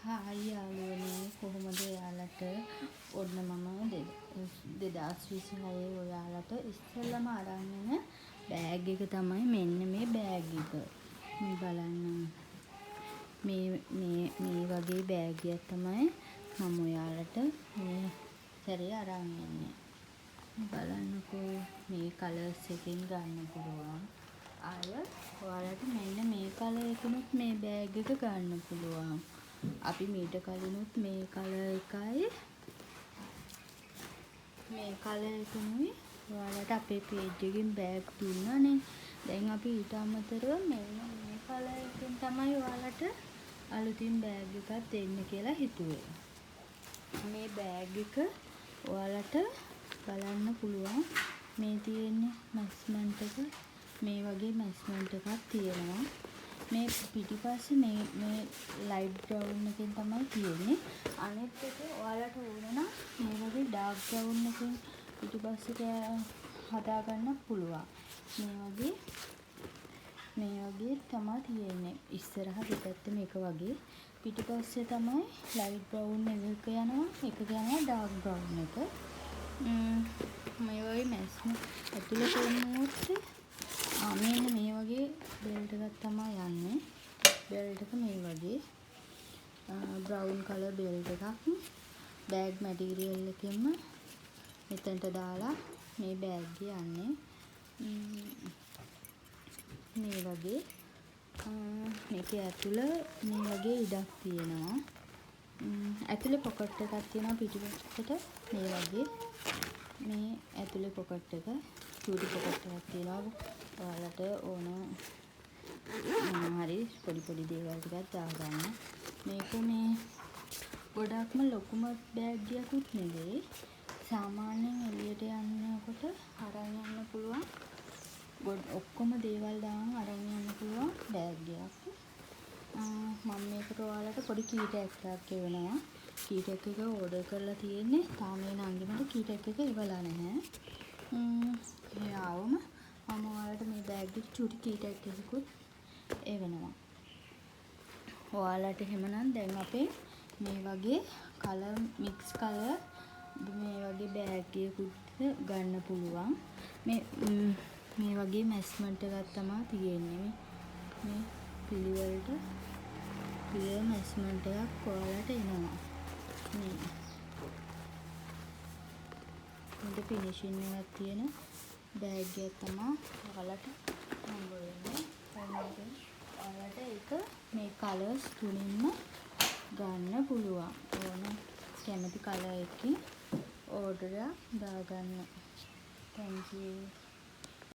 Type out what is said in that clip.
Hi යාළුවනේ කොහොමද ඔයාලට ඔන්න මම 2026 ඔයාලට ඉස්සෙල්ලම අරන් එන බෑග් එක තමයි මෙන්න මේ බෑග් එක. මේ බලන්න මේ වගේ බෑග් එකක් තමයි මම ඔයාලට මේ සැරේ අරන් එන්නේ. බලන්නකෝ මේ කලර්ස් එකෙන් ගන්න පුළුවන්. ඔයාලට මෙන්න මේ කලර් එකනොත් මේ බෑග් එක ගන්න පුළුවන්. අපි මීට කලිනුත් මේ කලර් එකයි මේ කලර් එකනුයි ඔයාලට අපේ පේජ් එකෙන් බෑග් දුන්නානේ. දැන් අපි ඊට අමතරව මෙන්න මේ කලර් එකෙන් තමයි ඔයාලට අලුතින් බෑග් එකක් දෙන්න කියලා හිතුවේ. මේ බෑග් එක ඔයාලට බලන්න පුළුවන්. මේ තියෙන්නේ මැස්මන්ට් එක. මේ වගේ මැස්මන්ට් එකක් තියෙනවා. මේ පිටිපස්සේ මේ ලයිට් බ්‍රවුන් එකෙන් තමයි තියෙන්නේ. අනෙත් එක ඔයාලට ඕන නම් මේ වගේ ඩාර්ක් බ්‍රවුන් එකෙන් පිටිපස්සට හදා ගන්න පුළුවන්. මේ වගේ තමයි තියෙන්නේ. ඉස්සරහ දෙපැත්ත මේක වගේ. පිටිපස්සේ තමයි ලයිට් බ්‍රවුන් එක යනවා. එක යනවා ඩාර්ක් බ්‍රවුන් එක. මේ වගේ මැස්ම ඇතුළේ තියෙනොත් මෙන්න මේ වගේ බෙල්ට් එකක් තමයි යන්නේ. බෙල්ට් එක මේ වගේ බ්‍රවුන් කලර් බෙල්ට් එකක්. බෑග් මැටීරියල් එකෙන්ම මෙතනට දාලා මේ බෑග් යන්නේ. මේ වගේ මේක ඇතුළ මේ වගේ ඉඩක් තියෙනවා. ඇතුළේ පොකට් එකක් තියෙනවා පිටිපස්සට මේ වගේ. මේ ඇතුළේ පොකට් එක චූටි පොකට් එකක් තියෙනවා. ඔයාලට ඕන හරි පොඩි දේවල් ටිකක් දාගන්න. මේක මේ ගොඩක්ම ලොකුම බෑග් එකකුත් නෙවෙයි. සාමාන්‍යයෙන් එළියට යනකොට අරන් යන්න පුළුවන්. ඔක්කොම දේවල් දාන් අරන් යන්න පුළුවන් බෑග් එකක්. මම මේකට ඔයාලට පොඩි කී ටැග් එකක් එවනවා. කී ටැග් එක ඕඩර් කරලා තියෙන්නේ. තාම මේ නංගිමට කී ටැග් එක ඉවලා නැහැ. ඒ ආවම මම ඔයාලට මේ බෑග් එක චූටි කී ටැග් එකකුත් එවනවා. ඔයාලට එහෙමනම් දැන් අපේ මේ වගේ කලර් මික්ස් කලර් මේ වගේ බෑග් එකකුත් ගන්න පුළුවන්. මේ වගේ මැස්මන්ට් එකක් තමයි තියෙන්නේ. මේ පිළිවෙලට ක්ලියර් මැස්මන්ට් එකක් ඔයාලට එනවා. මේ ෆිනිෂින් එකක් තියෙන බෑග් එක තමයි ඔයාලට හම්බ වෙන්නේ. ඔයාලට ඒක මේ කලර්ස් තුනින්ම ගන්න පුළුවන්. ඕන කැමති කලර් එකකින් ඕඩර් එකක් දාගන්න. Thank you.